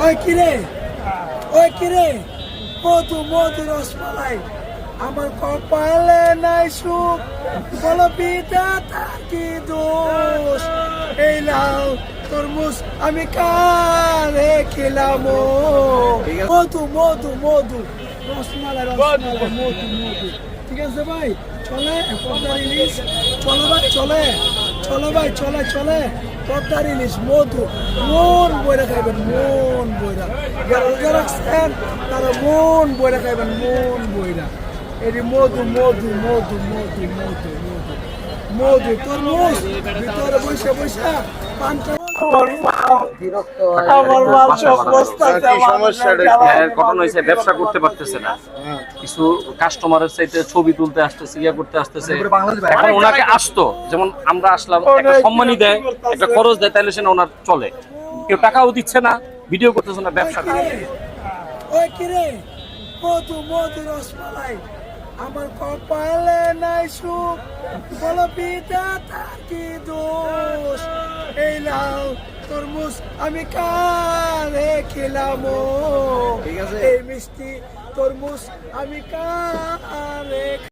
ওই কিরে, ওই কিরে, মধু মধু রসমালাই আমার কপালে নাই সুখ, বলো পিতা তার কি দোষ। এই লাউ তরমুজ আমি কারে খেলাম, মধু মধু মধু রসমালাই রসমালাই মধু মধু। ঠিক আছে ভাই, চলে পদ্মার ইলিশ, চলো ভাই চলে, চলো ভাই চলে চলে পদ্মার ইলিশ মধু মন বইরা খাইবেন, মন বইরা যারা রোজা রাখছেন তারা মন বইরা খাইবেন, মন বইরা। এটি মধু মধু মধু মধু মধু মধু মধু তরমুজ ভিতরে বসে বসে পানটা ঘটনা হয়েছে, ব্যবসা করতে পারতেছে না, কিছু কাস্টমারের চাইতে ছবি তুলতে আসতেছে, ইয়া করতে আসতেছে। এখন ওনাকে আসতো, যেমন আমরা আসলাম, একটা সম্মানই দেয়, একটা খরচ দেয়, তাইলে সেটা ওনার চলে। কেউ টাকাও দিচ্ছে না, ভিডিও করতেছে না, ব্যবসা করে। ওই কিরে, মধু মধু রসমালাই আমার কপালে নাই সুখ, বলো পিতা তার কি দোষ। এই লাউ তরমুজ আমি কারে খেলাম, এই মিষ্টি তরমুজ আমি কারে